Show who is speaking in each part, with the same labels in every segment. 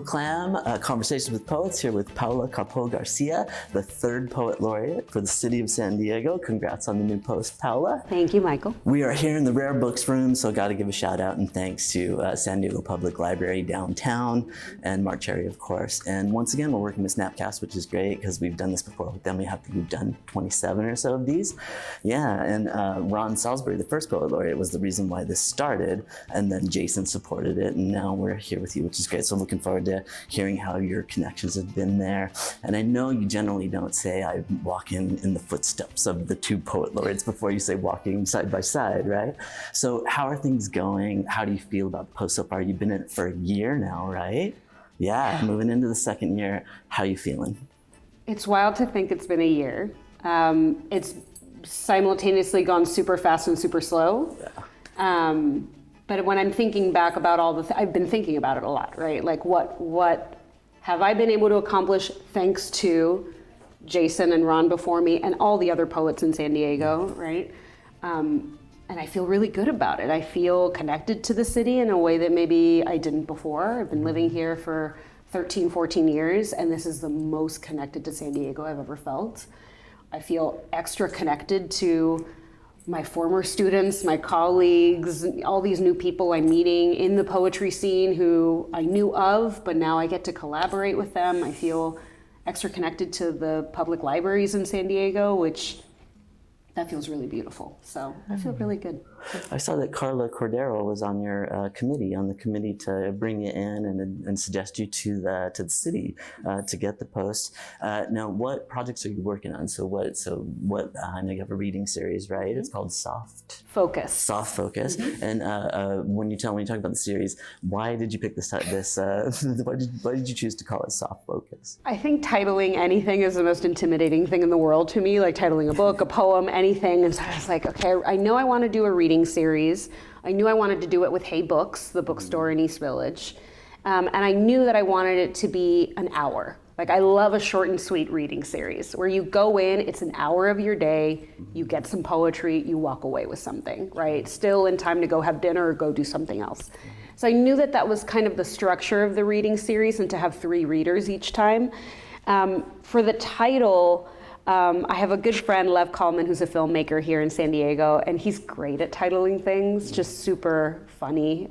Speaker 1: Michael Klam, Conversations with Poets, here with Paola Capó-García, the third Poet Laureate for the city of San Diego. Congrats on the new post, Paola.
Speaker 2: Thank you, Michael.
Speaker 1: We are here in the Rare Books room, so got to give a shout out and thanks to San Diego Public Library downtown and Mark Cherry, of course. And once again, we're working with Snapcast, which is great because we've done this before with them. We've done 27 or so of these. Yeah, and Ron Salisbury, the first Poet Laureate, was the reason why this started, and then Jason supported it, and now we're here with you, which is great. So I'm looking forward to hearing how your connections have been there. And I know you generally don't say I walk in the footsteps of the two Poet Laureates before you say walking side by side, right? So how are things going? How do you feel about the post so far? You've been in it for a year now, right? Yeah, moving into the second year. How are you feeling?
Speaker 2: It's wild to think it's been a year. It's simultaneously gone super fast and super slow. Yeah. But when I'm thinking back about all I've been thinking about it a lot, right? Like what have I been able to accomplish thanks to Jason and Ron before me and all the other poets in San Diego, right? And I feel really good about it. I feel connected to the city in a way that maybe I didn't before. I've been living here for 13, 14 years, and this is the most connected to San Diego I've ever felt. I feel extra connected to my former students, my colleagues, all these new people I'm meeting in the poetry scene who I knew of, but now I get to collaborate with them. I feel extra connected to the public libraries in San Diego, which that feels really beautiful. So I feel really good.
Speaker 1: I saw that Carla Cordero was on your committee, on the committee to bring you in and suggest you to the city to get the post. Now, what projects are you working on? I know you have a reading series, right? Mm-hmm. It's called Soft
Speaker 2: Focus.
Speaker 1: Soft Focus. Mm-hmm. And when you talk about the series, why did you pick this? Why did you choose to call it Soft Focus?
Speaker 2: I think titling anything is the most intimidating thing in the world to me, like titling a book, a poem, anything. And so I was like, okay, I know I want to do a reading series. I knew I wanted to do it with Hey Books, the bookstore in East Village. And I knew that I wanted it to be an hour. Like, I love a short and sweet reading series where you go in, it's an hour of your day, you get some poetry, you walk away with something, right? Still in time to go have dinner or go do something else. So I knew that was kind of the structure of the reading series, and to have 3 readers each time. For the title, I have a good friend, Lev Kalman, who's a filmmaker here in San Diego, and he's great at titling things, just super funny,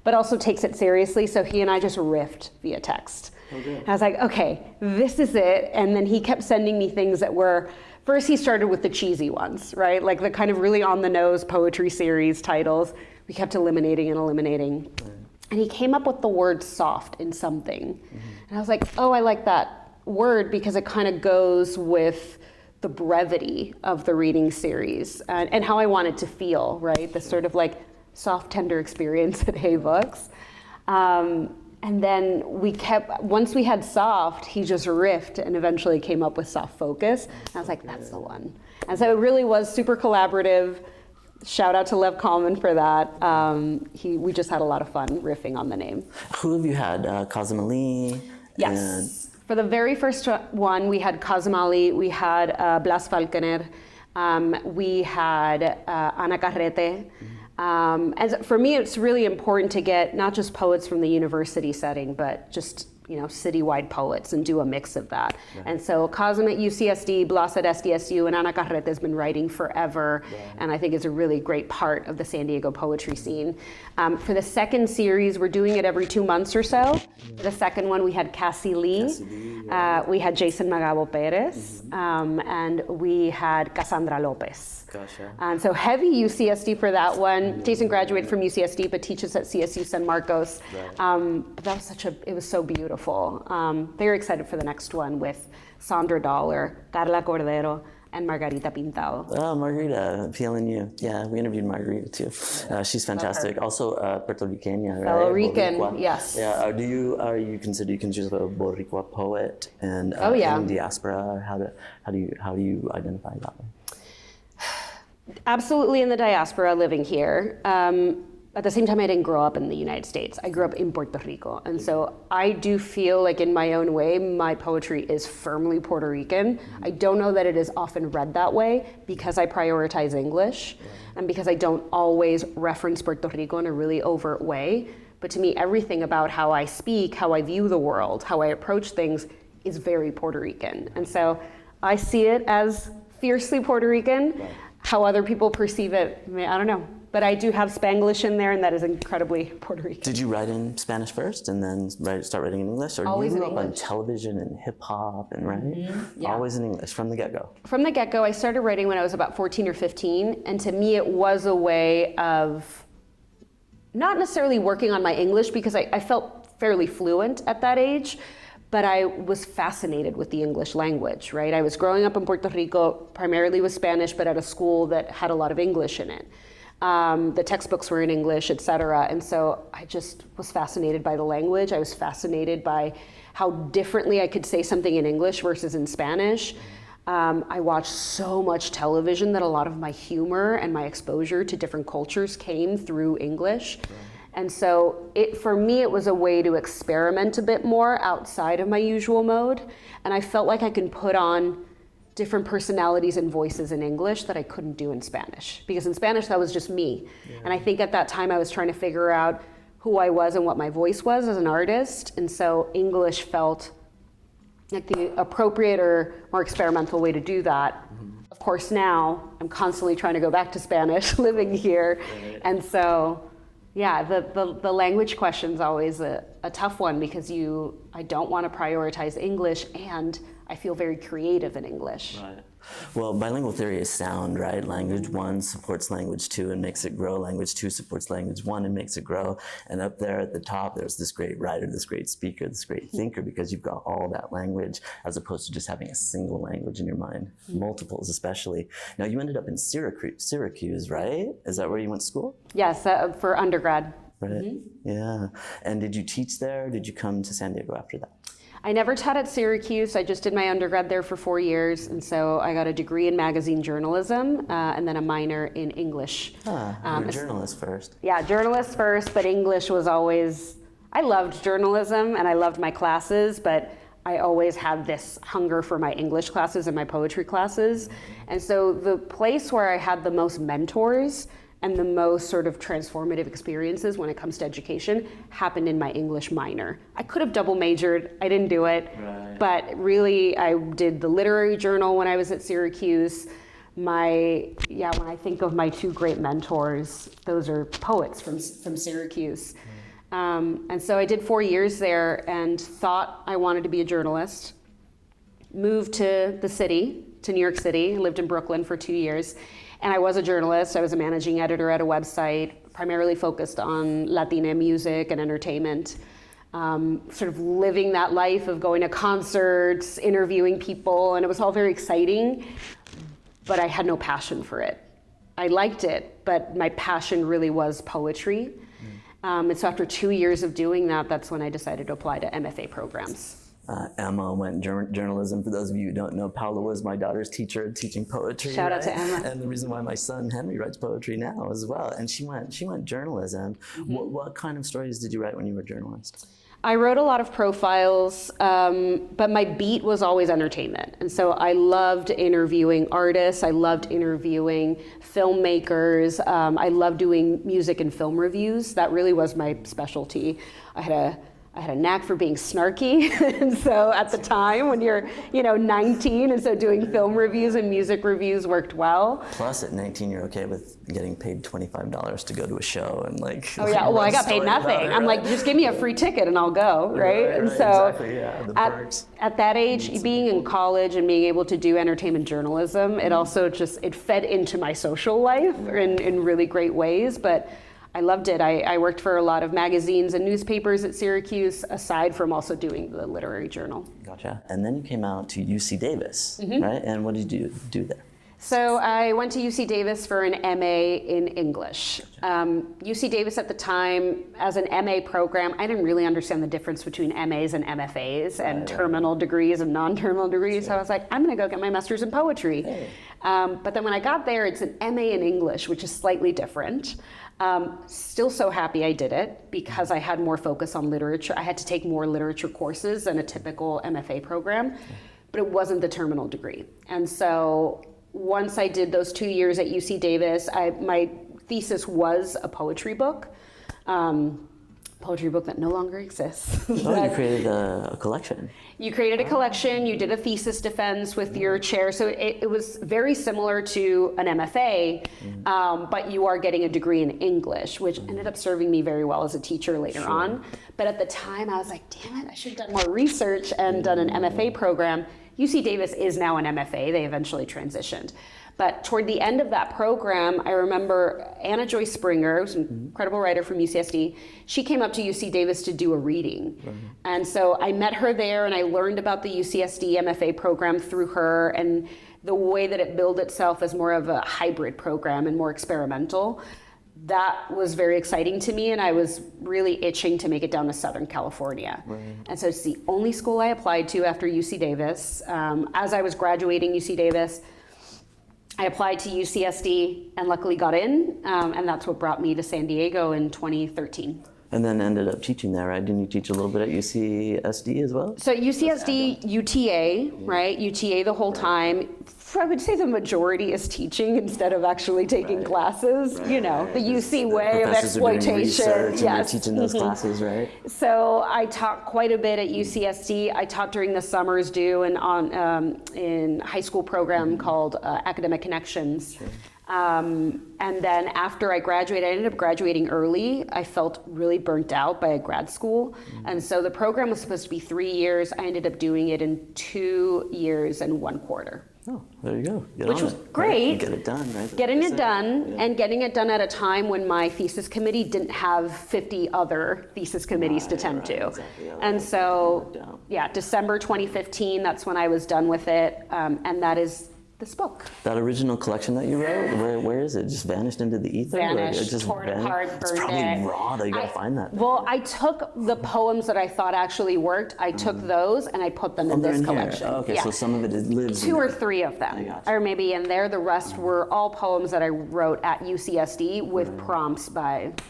Speaker 2: but also takes it seriously. So he and I just riffed via text. Okay. I was like, okay, this is it. And then he kept sending me things that were, first he started with the cheesy ones, right? Like the kind of really on the nose poetry series titles. We kept eliminating. And he came up with the word soft in something. Mm-hmm. And I was like, oh, I like that word because it kind of goes with the brevity of the reading series and how I want it to feel, right? This sort of like soft, tender experience at Hey Books. And then once we had Soft, he just riffed and eventually came up with Soft Focus. And I was like, that's the one. And so it really was super collaborative. Shout out to Lev Kalman for that. We just had a lot of fun riffing on the name.
Speaker 1: Who have you had? Kazim Ali?
Speaker 2: Yes. For the very first one, we had Kazim Ali, we had Blas Falconer, we had Ana Carrete. And for me, it's really important to get not just poets from the university setting, but just citywide poets and do a mix of that. Yeah. And so Kazim at UCSD, Blas at SDSU, and Ana Carrete has been writing forever, and I think is a really great part of the San Diego poetry scene. For the second series, we're doing it every 2 months or so. For the second one, we had Cassie Lee, we had Jason Magabo Perez, and we had Cassandra Lopez.
Speaker 1: Gotcha.
Speaker 2: And so heavy UCSD for that one. Jason graduated from UCSD, but teaches at CSU San Marcos. Right. But that was it was so beautiful. Very excited for the next one with Sandra Dollar, Carla Cordero, and Margarita Pintado.
Speaker 1: Oh, Margarita, feeling you. Yeah, we interviewed Margarita too. She's fantastic. Also, Puerto Rican, right?
Speaker 2: Fellow Rican,
Speaker 1: Boricua.
Speaker 2: yes.
Speaker 1: Yeah. Are you considered a Boricua poet and in diaspora? How do you identify that way?
Speaker 2: Absolutely in the diaspora, living here. At the same time, I didn't grow up in the United States. I grew up in Puerto Rico. And so I do feel like in my own way, my poetry is firmly Puerto Rican. I don't know that it is often read that way because I prioritize English and because I don't always reference Puerto Rico in a really overt way. But to me, everything about how I speak, how I view the world, how I approach things is very Puerto Rican. And so I see it as fiercely Puerto Rican. Right. How other people perceive it, I don't know. But I do have Spanglish in there, and that is incredibly Puerto Rican.
Speaker 1: Did you write in Spanish first and then start writing in English? Or
Speaker 2: Always
Speaker 1: you grew
Speaker 2: in
Speaker 1: up on
Speaker 2: English.
Speaker 1: Television and hip hop and right?
Speaker 2: Mm-hmm. Yeah.
Speaker 1: Always in English from the get-go.
Speaker 2: From the get-go, I started writing when I was about 14 or 15, and to me it was a way of not necessarily working on my English, because I felt fairly fluent at that age, but I was fascinated with the English language, right? I was growing up in Puerto Rico, primarily with Spanish, but at a school that had a lot of English in it. The textbooks were in English, et cetera. And so I just was fascinated by the language. I was fascinated by how differently I could say something in English versus in Spanish. I watched so much television that a lot of my humor and my exposure to different cultures came through English. Right. And so for me, it was a way to experiment a bit more outside of my usual mode. And I felt like I could put on different personalities and voices in English that I couldn't do in Spanish. Because in Spanish, that was just me. Yeah. And I think at that time, I was trying to figure out who I was and what my voice was as an artist. And so English felt like the appropriate or more experimental way to do that. Mm-hmm. Of course, now I'm constantly trying to go back to Spanish living here. Right. And so, yeah, the language question's always a tough one, because I don't want to prioritize English, and I feel very creative in English.
Speaker 1: Right. Well, bilingual theory is sound, right? Language one supports language two and makes it grow. Language two supports language one and makes it grow. And up there at the top, there's this great writer, this great speaker, this great thinker, because you've got all that language, as opposed to just having a single language in your mind, multiples especially. Now, you ended up in Syracuse, right? Is that where you went to school?
Speaker 2: Yes, for undergrad.
Speaker 1: Right. Mm-hmm. Yeah. And did you teach there? Or did you come to San Diego after that?
Speaker 2: I never taught at Syracuse. I just did my undergrad there for 4 years. And so I got a degree in magazine journalism and then a minor in English.
Speaker 1: You were a journalist first.
Speaker 2: Yeah, journalist first, but English was always, I loved journalism and I loved my classes, but I always had this hunger for my English classes and my poetry classes. And so the place where I had the most mentors and the most sort of transformative experiences when it comes to education happened in my English minor. I could have double majored, I didn't do it, right. But really I did the literary journal when I was at Syracuse. When I think of my two great mentors, those are poets from Syracuse. And so I did 4 years there and thought I wanted to be a journalist. Moved to the city, to New York City, lived in Brooklyn for 2 years. And I was a journalist. I was a managing editor at a website, primarily focused on Latina music and entertainment. Sort of living that life of going to concerts, interviewing people, and it was all very exciting, but I had no passion for it. I liked it, but my passion really was poetry. And so after 2 years of doing that, that's when I decided to apply to MFA programs.
Speaker 1: Emma went journalism. For those of you who don't know, Paola was my daughter's teacher teaching poetry.
Speaker 2: Shout out to Emma.
Speaker 1: And the reason why my son Henry writes poetry now as well. And she went journalism. Mm-hmm. What kind of stories did you write when you were a journalist?
Speaker 2: I wrote a lot of profiles, but my beat was always entertainment. And so I loved interviewing artists. I loved interviewing filmmakers. I loved doing music and film reviews. That really was my specialty. I had a knack for being snarky, and so at the time when you're 19, and so doing film reviews and music reviews worked well.
Speaker 1: Plus at 19 you're okay with getting paid $25 to go to a show and
Speaker 2: Oh yeah, well I got paid nothing. I'm like, just give me a free ticket and I'll go, right? And so
Speaker 1: exactly, yeah, the perks.
Speaker 2: At that age, being in college and being able to do entertainment journalism, it also it fed into my social life in really great ways, but I loved it. I worked for a lot of magazines and newspapers at Syracuse, aside from also doing the literary journal.
Speaker 1: Gotcha. And then you came out to UC Davis, right? And what did you do there?
Speaker 2: So I went to UC Davis for an MA in English. UC Davis at the time, as an MA program, I didn't really understand the difference between MAs and MFAs and terminal degrees and non-terminal degrees. Sure. So I was like, I'm gonna go get my master's in poetry. Hey. But then when I got there, it's an MA in English, which is slightly different. Still so happy I did it because I had more focus on literature. I had to take more literature courses than a typical MFA program, but it wasn't the terminal degree. And so once I did those 2 years at UC Davis, my thesis was a poetry book. poetry book that no longer exists.
Speaker 1: Oh, you created a collection.
Speaker 2: You created a collection, you did a thesis defense with your chair. So it was very similar to an MFA, but you are getting a degree in English, which ended up serving me very well as a teacher later on. But at the time I was like, damn it, I should have done more research and done an MFA program. UC Davis is now an MFA, they eventually transitioned. But toward the end of that program, I remember Anna Joy Springer, who's an incredible writer from UCSD, she came up to UC Davis to do a reading. And so I met her there and I learned about the UCSD MFA program through her and the way that it billed itself as more of a hybrid program and more experimental. That was very exciting to me, and I was really itching to make it down to Southern California. And so it's the only school I applied to after UC Davis. As I was graduating UC Davis, I applied to UCSD and luckily got in, and that's what brought me to San Diego in 2013.
Speaker 1: And then ended up teaching there, right? Didn't you teach a little bit at UCSD as well?
Speaker 2: So UCSD, UTA, right? UTA the whole time. I would say the majority is teaching instead of actually taking classes. You know, the UC way of exploitation.
Speaker 1: Yes, you're teaching those classes, right?
Speaker 2: So I taught quite a bit at UCSD. I taught during the summers due and on in high school program called Academic Connections. And then after I graduated, I ended up graduating early. I felt really burnt out by a grad school. And so the program was supposed to be 3 years. I ended up doing it in 2 years and 1 quarter.
Speaker 1: Oh, there you go.
Speaker 2: Which was great.
Speaker 1: Right? Get it done, right?
Speaker 2: Getting it done, and getting it done at a time when my thesis committee didn't have 50 other thesis committees to tend to.
Speaker 1: Exactly. Yeah,
Speaker 2: and so, December 2015, that's when I was done with it, and that is this book.
Speaker 1: That original collection that you wrote, where is it? Just vanished into the ether?
Speaker 2: Vanished,
Speaker 1: It just
Speaker 2: tore it apart, burned it.
Speaker 1: It's probably raw though, you gotta find that.
Speaker 2: Well, I took the poems that I thought actually worked, I took those and I put them in this collection.
Speaker 1: Oh, okay, so some of it lives
Speaker 2: 2 or 3 of them are maybe in there. The rest were all poems that I wrote at UCSD with prompts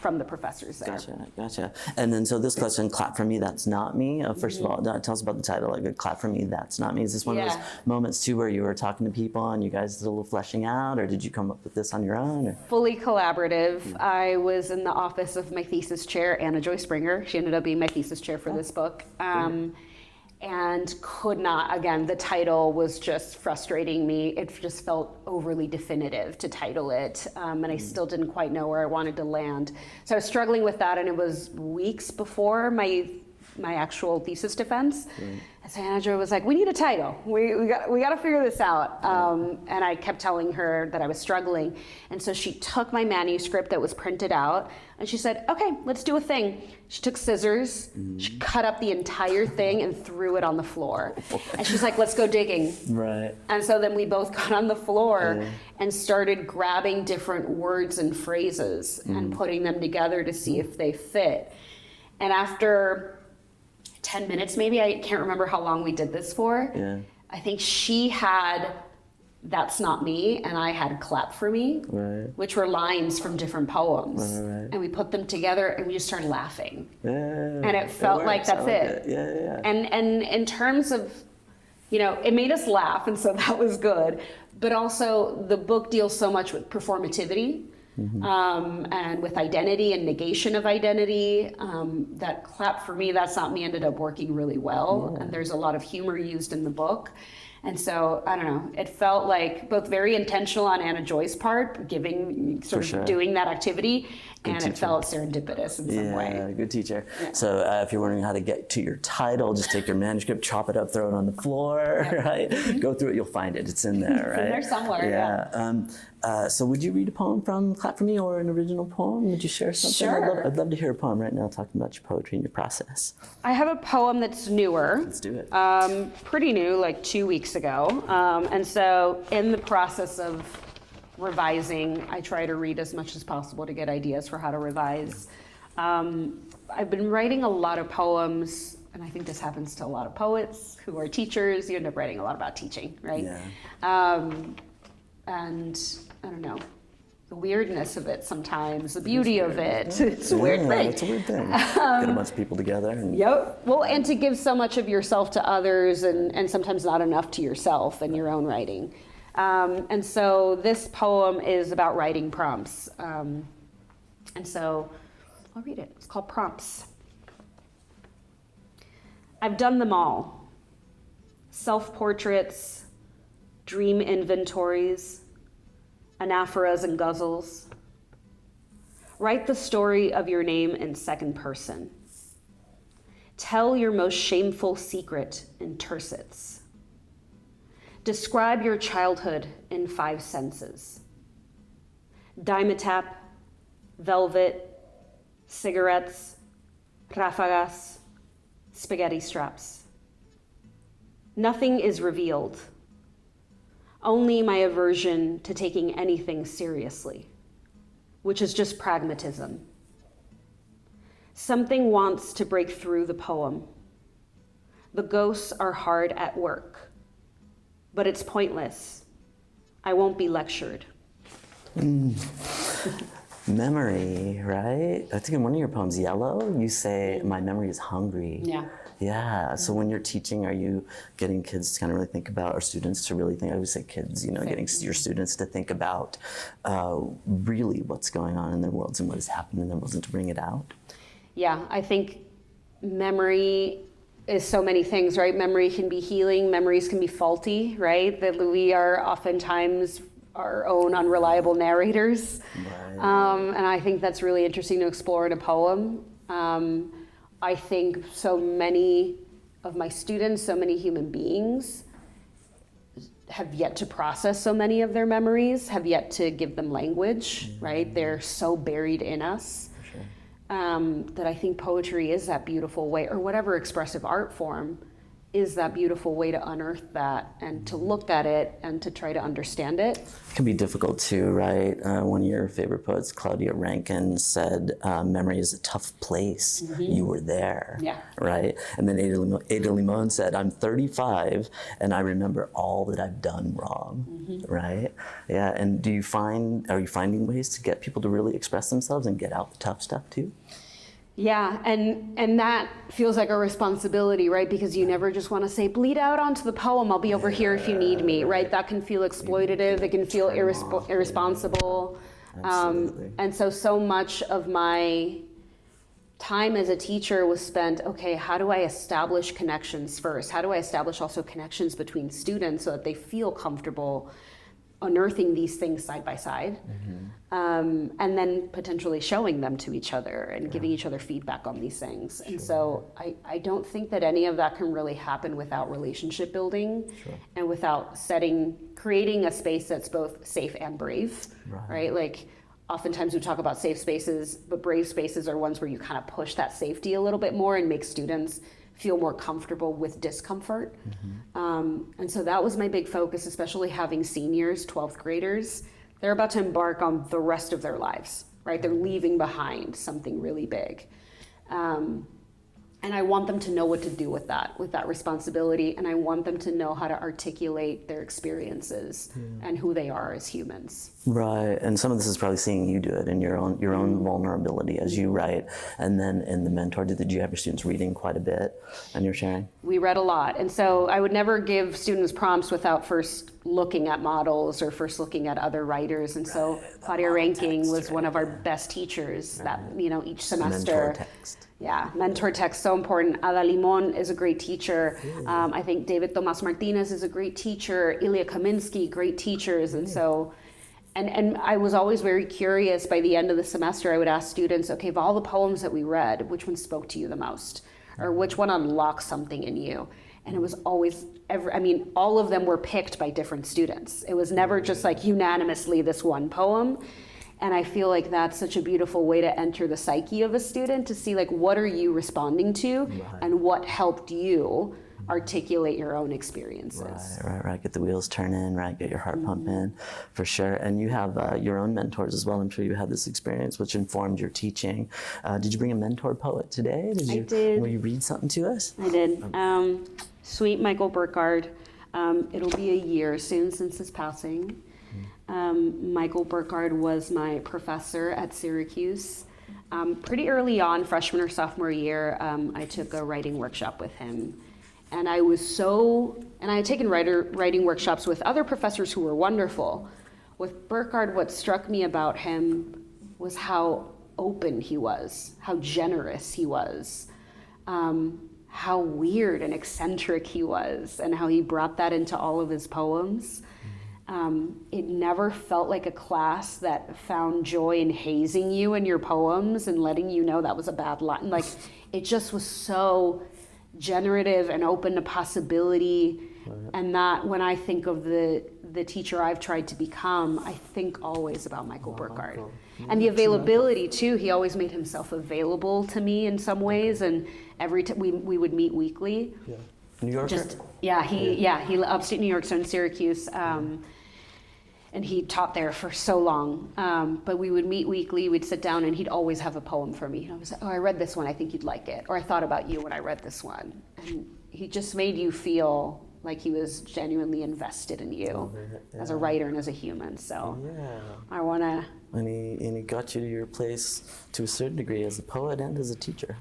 Speaker 2: from the professors there.
Speaker 1: Gotcha. And then so this question, Clap For Me, That's Not Me. First of all, tell us about the title, like Clap For Me, That's Not Me. Is this one of those moments too where you were talking to people and you guys did a little fleshing out, or did you come up with this on your own? Or?
Speaker 2: Fully collaborative. I was in the office of my thesis chair, Anna Joy Springer. She ended up being my thesis chair for this book. And could not, again, the title was just frustrating me. It just felt overly definitive to title it. And I still didn't quite know where I wanted to land. So I was struggling with that, and it was weeks before my actual thesis defense. And so Anna Joy was like, we need a title. We got to figure this out. And I kept telling her that I was struggling. And so she took my manuscript that was printed out and she said, okay, let's do a thing. She took scissors, she cut up the entire thing and threw it on the floor. And she's like, let's go digging.
Speaker 1: Right.
Speaker 2: And so then we both got on the floor and started grabbing different words and phrases and putting them together to see if they fit. And after 10 minutes maybe, I can't remember how long we did this for. I think she had That's Not Me and I had Clap For Me, which were lines from different poems. And we put them together and we just started laughing. And it felt like that's it. And in terms of, it made us laugh, and so that was good. But also the book deals so much with performativity. And with identity and negation of identity, that Clap For Me, That's Not Me ended up working really well. And there's a lot of humor used in the book. And so, I don't know, it felt like both very intentional on Anna Joy's part, doing that activity, and it felt serendipitous in some way.
Speaker 1: Yeah, good teacher. So if you're wondering how to get to your title, just take your manuscript, chop it up, throw it on the floor, right? Go through it, you'll find it. It's in there, right?
Speaker 2: It's in there somewhere,
Speaker 1: So would you read a poem from Clap For Me or an original poem? Would you share something?
Speaker 2: Sure.
Speaker 1: I'd love to hear a poem right now talking about your poetry and your process.
Speaker 2: I have a poem that's newer.
Speaker 1: Let's do it.
Speaker 2: Pretty new, like 2 weeks ago. And so in the process of revising, I try to read as much as possible to get ideas for how to revise. I've been writing a lot of poems, and I think this happens to a lot of poets who are teachers. You end up writing a lot about teaching, right? And I don't know, the weirdness of it sometimes, the beauty of it. It's a weird thing.
Speaker 1: It's a weird thing. Get a bunch of people together. And
Speaker 2: Well, and to give so much of yourself to others and sometimes not enough to yourself in your own writing. And so this poem is about writing prompts. And so I'll read it. It's called Prompts. I've done them all. Self-portraits, dream inventories, anaphoras and guzzles. Write the story of your name in second person. Tell your most shameful secret in tercets. Describe your childhood in 5 senses. Dimetap, velvet, cigarettes, ráfagas, spaghetti straps. Nothing is revealed. Only my aversion to taking anything seriously, which is just pragmatism. Something wants to break through the poem. The ghosts are hard at work, but it's pointless. I won't be lectured.
Speaker 1: Memory, right? I think in one of your poems, Yellow, you say, my memory is hungry.
Speaker 2: Yeah.
Speaker 1: Yeah, so when you're teaching, are you getting kids to kind of really think about, or students to really think, I would say kids, getting your students to think about really what's going on in their worlds and what has happened in their worlds and to bring it out?
Speaker 2: Yeah, I think memory is so many things, right? Memory can be healing, memories can be faulty, right? That we are oftentimes our own unreliable narrators. Right. And I think that's really interesting to explore in a poem. I think so many of my students, so many human beings have yet to process so many of their memories, have yet to give them language, right? They're so buried in us. That I think poetry is that beautiful way, or whatever expressive art form is that beautiful way to unearth that and to look at it and to try to understand it.
Speaker 1: It can be difficult too, right? One of your favorite poets, Claudia Rankine, said, memory is a tough place. You were there, right? And then Ada Limon said, I'm 35 and I remember all that I've done wrong, right? Yeah, and are you finding ways to get people to really express themselves and get out the tough stuff too?
Speaker 2: Yeah, and that feels like a responsibility, right? Because you never just want to say, bleed out onto the poem, I'll be over here if you need me, right? That can feel exploitative, it can feel irresponsible. And so much of my time as a teacher was spent, okay, how do I establish connections first? How do I establish also connections between students so that they feel comfortable unearthing these things side by side, and then potentially showing them to each other and giving each other feedback on these things. And so I don't think that any of that can really happen without relationship building and without creating a space that's both safe and brave, right? Like oftentimes we talk about safe spaces, but brave spaces are ones where you kind of push that safety a little bit more and make students feel more comfortable with discomfort. And so that was my big focus, especially having seniors, 12th graders. They're about to embark on the rest of their lives, right? They're leaving behind something really big. And I want them to know what to do with that responsibility. And I want them to know how to articulate their experiences and who they are as humans.
Speaker 1: Right, and some of this is probably seeing you do it in your own vulnerability as you write. And then in the mentor, did you have your students reading quite a bit and you're sharing?
Speaker 2: We read a lot. And so I would never give students prompts without first looking at models or first looking at other writers. And so Claudia Rankine was one of our best teachers that, each semester.
Speaker 1: Mentor text.
Speaker 2: Yeah, mentor text, so important. Ada Limon is a great teacher. I think David Tomas Martinez is a great teacher. Ilya Kaminsky, great teachers. And so, and I was always very curious. By the end of the semester, I would ask students, okay, of all the poems that we read, which one spoke to you the most? Or which one unlocked something in you? And it was always, all of them were picked by different students. It was never just like unanimously this one poem. And I feel like that's such a beautiful way to enter the psyche of a student, to see like, what are you responding to and what helped you articulate your own experiences.
Speaker 1: Right. Get the wheels turning, right? Get your heart pumping, for sure. And you have your own mentors as well. I'm sure you had this experience which informed your teaching. Did you bring a mentor poet today?
Speaker 2: I did.
Speaker 1: Will you read something to us?
Speaker 2: I did. Sweet Michael Burkhardt. It'll be a year soon since his passing. Michael Burkhardt was my professor at Syracuse. Pretty early on, freshman or sophomore year, I took a writing workshop with him. And I had taken writing workshops with other professors who were wonderful. With Burkhardt, what struck me about him was how open he was, how generous he was, how weird and eccentric he was and how he brought that into all of his poems. It never felt like a class that found joy in hazing you in your poems and letting you know that was a bad line. Like, it just was so generative and open to possibility. And that, when I think of the teacher I've tried to become, I think always about Michael Burkhardt. And the availability too, he always made himself available to me in some ways, and every time we would meet weekly.
Speaker 1: Yeah. New Yorker?
Speaker 2: He upstate New York, so in Syracuse, and he taught there for so long. But we would meet weekly, we'd sit down, and he'd always have a poem for me. And I was like, oh, I read this one, I think you'd like it. Or I thought about you when I read this one. And he just made you feel like he was genuinely invested in you as a writer and as a human. So I want to...
Speaker 1: And he got you to your place to a certain degree as a poet and as a teacher.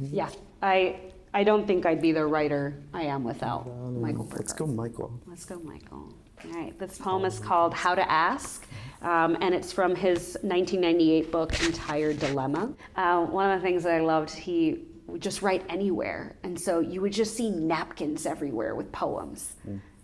Speaker 2: Yeah, I don't think I'd be the writer I am without Michael Burkhardt.
Speaker 1: Let's go, Michael.
Speaker 2: Let's go, Michael. All right, this poem is called How to Ask, and it's from his 1998 book, Entire Dilemma. One of the things that I loved, he would just write anywhere. And so you would just see napkins everywhere with poems.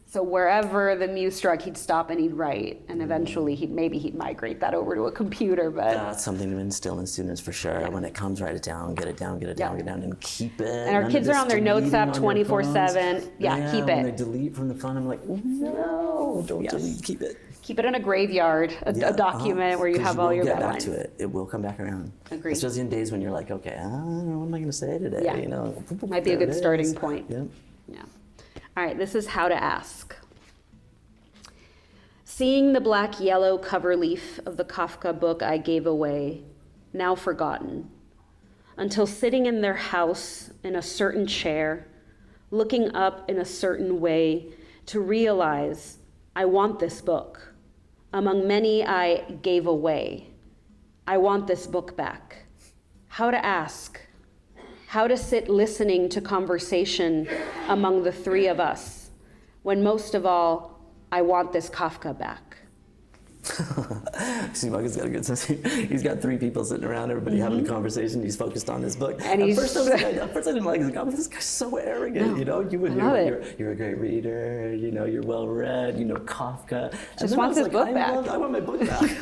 Speaker 2: So wherever the muse struck, he'd stop and he'd write. And eventually he'd migrate that over to a computer. But
Speaker 1: that's something to instill in students for sure. Yeah. When it comes, write it down, get it down, and keep it.
Speaker 2: And our kids are on their notes app 24/7. Yeah, keep it.
Speaker 1: When they delete from the phone, I'm like, no, don't delete, keep it.
Speaker 2: Keep it in a graveyard, a document where you have all your bad lines.
Speaker 1: Get back to it. It will come back around.
Speaker 2: Agreed.
Speaker 1: Especially in days when you're like, okay, I don't know, what am I going to say today?
Speaker 2: Yeah.
Speaker 1: You know,
Speaker 2: might be a good starting point.
Speaker 1: Yep.
Speaker 2: Yeah. All right, this is How to Ask. Seeing the black-yellow cover leaf of the Kafka book I gave away, now forgotten, until sitting in their house in a certain chair, looking up in a certain way to realize I want this book. Among many I gave away. I want this book back. How to ask. How to sit listening to conversation among the three of us, when most of all, I want this Kafka back.
Speaker 1: See, Michael's got a good sense. He's got three people sitting around, everybody having a conversation. He's focused on his book.
Speaker 2: And
Speaker 1: at first I didn't like his comments. This guy's so arrogant. No, you know, you're a great reader. You know, you're well read. You know, Kafka.
Speaker 2: Just wants his book back.
Speaker 1: I want my book back.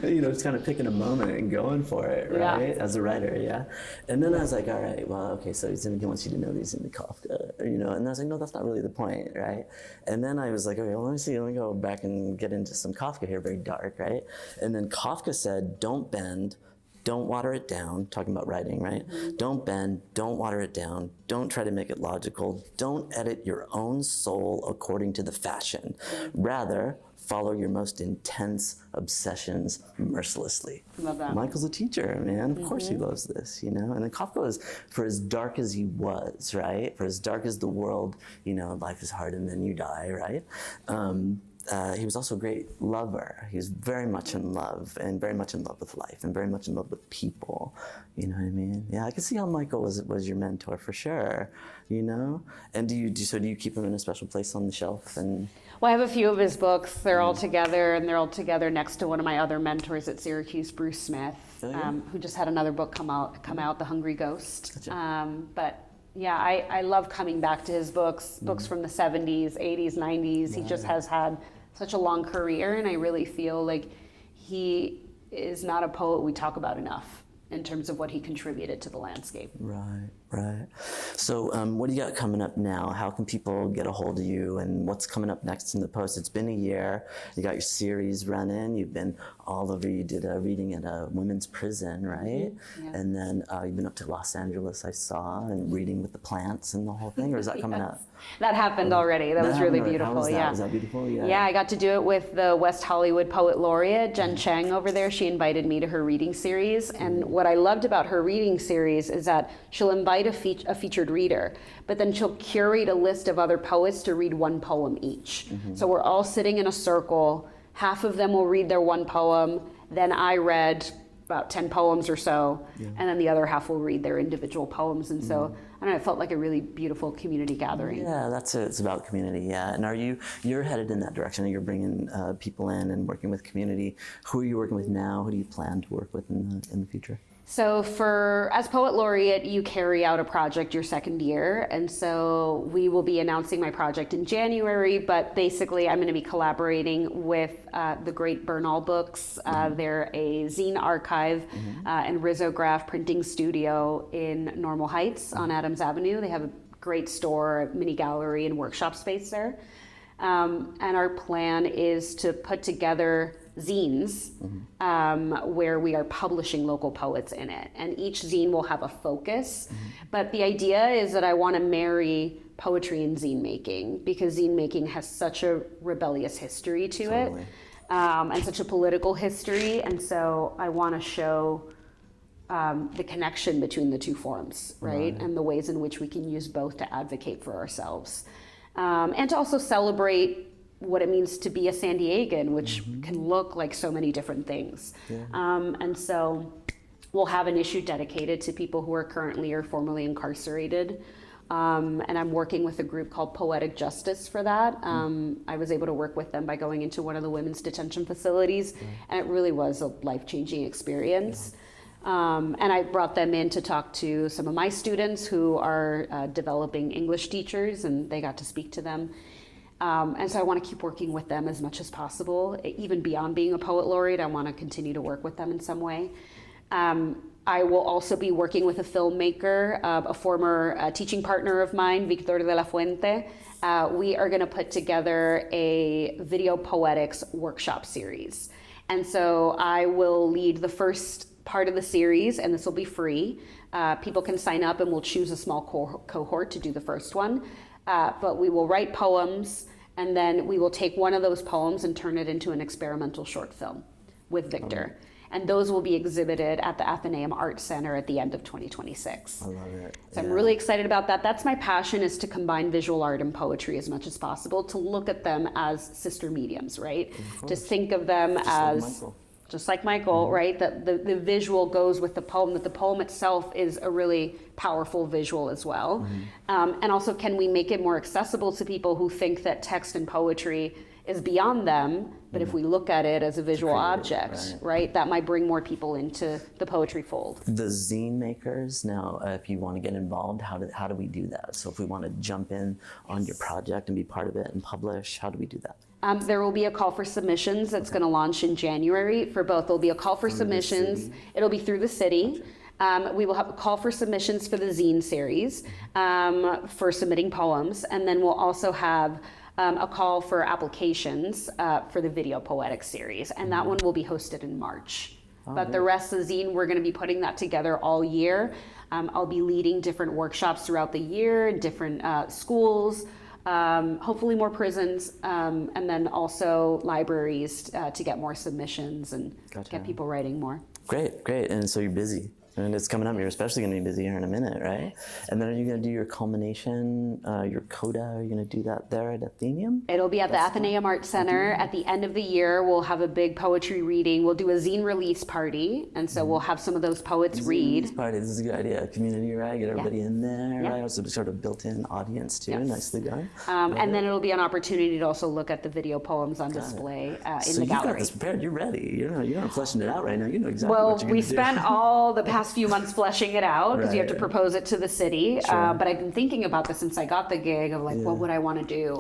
Speaker 1: You know, just kind of picking a moment and going for it, right? As a writer, yeah. And then I was like, all right, well, okay, so he wants you to know these in the Kafka, you know. And I was like, no, that's not really the point, right? And then I was like, okay, well, let me go back and get into some Kafka here, very dark, right? And then Kafka said, don't bend, don't water it down, talking about writing, right? Don't bend, don't water it down, don't try to make it logical, don't edit your own soul according to the fashion. Rather, follow your most intense obsessions mercilessly.
Speaker 2: Love that.
Speaker 1: Michael's a teacher, man. Of course he loves this, you know? And then Kafka was, for as dark as he was, right? For as dark as the world, you know, life is hard and then you die, right? He was also a great lover. He was very much in love, and very much in love with life, and very much in love with people. You know what I mean? Yeah, I can see how Michael was your mentor for sure. You know? And do you keep him in a special place on the shelf? And
Speaker 2: well, I have a few of his books. They're all together, and they're all together next to one of my other mentors at Syracuse, Bruce Smith, who just had another book come out, The Hungry Ghost.
Speaker 1: Gotcha.
Speaker 2: But yeah, I love coming back to his books from the 70s, 80s, 90s. He just has had such a long career, and I really feel like he is not a poet we talk about enough in terms of what he contributed to the landscape.
Speaker 1: Right. So what do you got coming up now? How can people get a hold of you, and what's coming up next in the Post? It's been a year. You got your series running. You've been all over. You did a reading at a women's prison, right? Yeah. And then you've been up to Los Angeles, I saw, and reading with the plants and the whole thing, or is that coming up?
Speaker 2: That happened already. That was really beautiful.
Speaker 1: How was that?
Speaker 2: Yeah.
Speaker 1: Was that beautiful? Yeah.
Speaker 2: Yeah, I got to do it with the West Hollywood Poet Laureate, Jen Chang over there. She invited me to her reading series. And what I loved about her reading series is that she'll invite a featured reader, but then she'll curate a list of other poets to read one poem each. So we're all sitting in a circle. Half of them will read their one poem. Then I read about 10 poems or so, and then the other half will read their individual poems. And so, I don't know, it felt like a really beautiful community gathering.
Speaker 1: Yeah, that's it. It's about community, yeah. And you're headed in that direction, you're bringing people in and working with community. Who are you working with now? Who do you plan to work with in the future?
Speaker 2: So as Poet Laureate, you carry out a project your second year. And so we will be announcing my project in January, but basically I'm going to be collaborating with the great Bernal Books. They're a zine archive and risograph printing studio in Normal Heights on Adams Avenue. They have a great store, mini gallery, and workshop space there. And our plan is to put together zines where we are publishing local poets in it. And each zine will have a focus. But the idea is that I want to marry poetry and zine making, because zine making has such a rebellious history to it, and such a political history. And so I want to show the connection between the two forms, right? And the ways in which we can use both to advocate for ourselves. And to also celebrate what it means to be a San Diegan, which can look like so many different things. And so we'll have an issue dedicated to people who are currently or formerly incarcerated. And I'm working with a group called Poetic Justice for that. I was able to work with them by going into one of the women's detention facilities, and it really was a life-changing experience. And I brought them in to talk to some of my students who are developing English teachers, and they got to speak to them. And so I want to keep working with them as much as possible. Even beyond being a poet laureate, I want to continue to work with them in some way. I will also be working with a filmmaker, a former teaching partner of mine, Victor de la Fuente. We are going to put together a video poetics workshop series. And so I will lead the first part of the series, and this will be free. People can sign up, and we'll choose a small cohort to do the first one. But we will write poems, and then we will take one of those poems and turn it into an experimental short film with Victor. And those will be exhibited at the Athenaeum Art Center at the end of 2026.
Speaker 1: I love it.
Speaker 2: So I'm really excited about that. That's my passion, is to combine visual art and poetry as much as possible, to look at them as sister mediums, right? To think of them as... Just like Michael, right? That the visual goes with the poem, that the poem itself is a really powerful visual as well. And also, can we make it more accessible to people who think that text and poetry is beyond them, but if we look at it as a visual object, right, that might bring more people into the poetry fold.
Speaker 1: The zine makers, now, if you want to get involved, how do we do that? So if we want to jump in on your project and be part of it and publish, how do we do that?
Speaker 2: There will be a call for submissions that's going to launch in January for both. There'll be a call for submissions. It'll be through the city. We will have a call for submissions for the zine series, for submitting poems. And then we'll also have a call for applications for the video poetic series. And that one will be hosted in March. But the rest of the zine, we're going to be putting that together all year. I'll be leading different workshops throughout the year, different schools, hopefully more prisons, and then also libraries to get more submissions and get people writing more.
Speaker 1: Great, great. And so you're busy. And it's coming up. You're especially going to be busy here in a minute, right? And then are you going to do your culmination, your coda? Are you going to do that there at Athenaeum?
Speaker 2: It'll be at the Athenaeum Art Center. At the end of the year, we'll have a big poetry reading. We'll do a zine release party. And so we'll have some of those poets read.
Speaker 1: Release party. This is a good idea. Community, right? Get everybody in there, right? Also sort of built-in audience, too. Nicely done.
Speaker 2: And then it'll be an opportunity to also look at the video poems on display in the gallery. So you got this
Speaker 1: prepared. You're ready. You're not fleshing it out right now. You know exactly what you're going to do.
Speaker 2: Well, we spent all the past few months fleshing it out, because you have to propose it to the city. But I've been thinking about this since I got the gig of what would I want to do?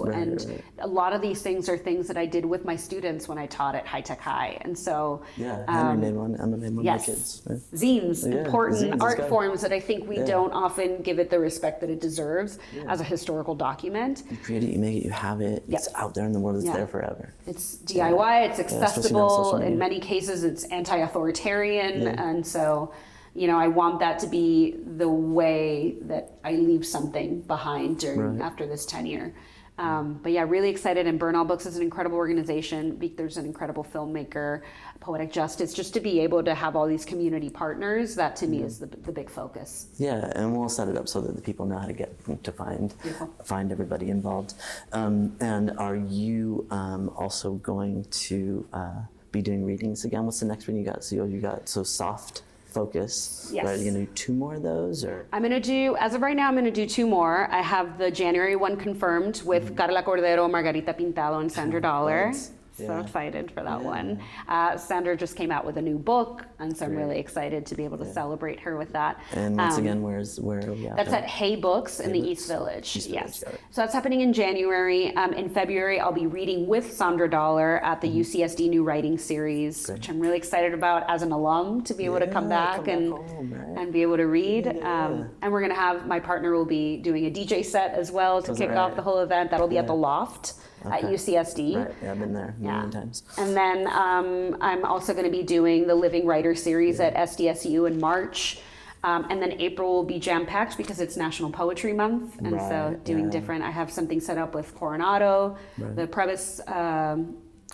Speaker 2: A lot of these things are things that I did with my students when I taught at High Tech High. And so
Speaker 1: Henry made one, Emma made one of my kids. Right?
Speaker 2: Zines, important art forms that I think we don't often give it the respect that it deserves as a historical document.
Speaker 1: You create it, you make it, you have it. It's out there in the world. It's there forever.
Speaker 2: It's DIY. It's accessible. In many cases, it's anti-authoritarian, and so. I want that to be the way that I leave something behind after this tenure. But yeah, really excited. And Bernal Books is an incredible organization. Victor's an incredible filmmaker. Poetic Justice, just to be able to have all these community partners, that to me is the big focus.
Speaker 1: Yeah, and we'll set it up so that the people know how to get to find everybody involved. And are you also going to be doing readings again? What's the next reading you got? So you got soft focus.
Speaker 2: Yes.
Speaker 1: Right? Are you going to do 2 more of those? Or?
Speaker 2: I'm going to do, as of right now, I'm going to do 2 more. I have the January one confirmed with Carla Cordero, Margarita Pintado, and Sandra Dollar. So excited for that one. Sandra just came out with a new book, and so I'm really excited to be able to celebrate her with that.
Speaker 1: And once again, where are we at?
Speaker 2: That's at Hay Books in the East Village. Yes. So that's happening in January. In February, I'll be reading with Sandra Dollar at the UCSD New Writing Series, which I'm really excited about as an alum to be able to come back and be able to read. And we're going to have, my partner will be doing a DJ set as well to kick off the whole event. That'll be at the Loft at UCSD.
Speaker 1: Right, yeah, I've been there a million times.
Speaker 2: And then I'm also going to be doing the Living Writer Series at SDSU in March. And then April will be jam-packed because it's National Poetry Month. And so doing different, I have something set up with Coronado, the Previs,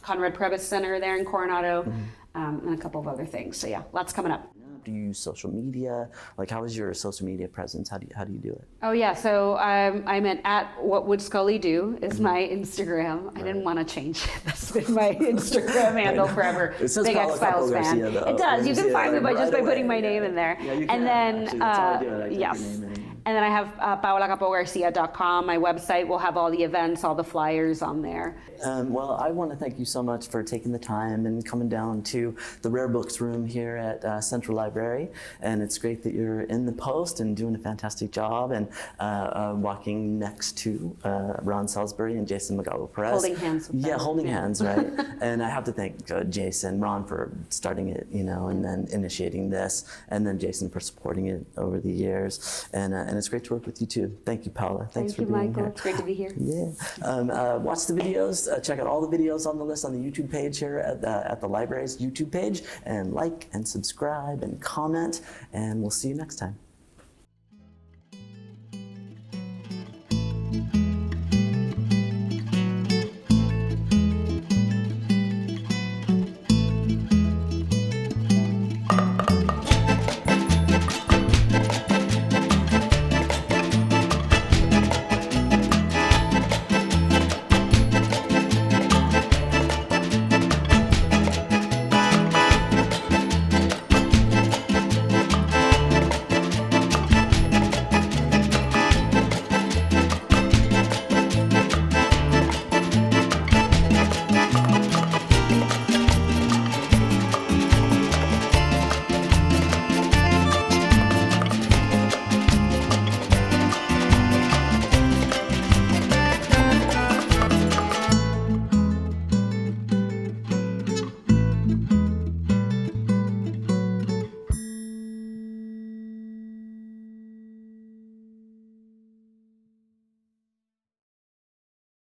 Speaker 2: Conrad Previs Center there in Coronado, and a couple of other things. So yeah, lots coming up.
Speaker 1: Do you use social media? Like, how is your social media presence? How do you do it?
Speaker 2: Oh yeah, so I'm at What Would Scully Do is my Instagram. I didn't want to change it. That's been my Instagram handle forever.
Speaker 1: It says
Speaker 2: Big
Speaker 1: Paola
Speaker 2: X-Files fan.
Speaker 1: Capó-García,
Speaker 2: It does. You can find me by putting my name in there.
Speaker 1: Yeah, you
Speaker 2: and
Speaker 1: can.
Speaker 2: then
Speaker 1: Actually, that's how I do it. I type your name in.
Speaker 2: And then I have paolacapograrcia.com. My website will have all the events, all the flyers on there.
Speaker 1: Well, I want to thank you so much for taking the time and coming down to the Rare Books room here at Central Library. And it's great that you're in the post and doing a fantastic job and walking next to Ron Salisbury and Jason Magalo-Perez.
Speaker 2: Holding hands with them.
Speaker 1: Yeah, holding hands, right? And I have to thank Jason, Ron for starting it, and then initiating this, and then Jason for supporting it over the years. And it's great to work with you too. Thank you, Paola. Thanks for
Speaker 2: Thank you,
Speaker 1: being
Speaker 2: Michael.
Speaker 1: here.
Speaker 2: It's great to be here.
Speaker 1: Yeah. Watch the videos. Check out all the videos on the list on the YouTube page here at the library's YouTube page, and like and subscribe and comment, and we'll see you next time.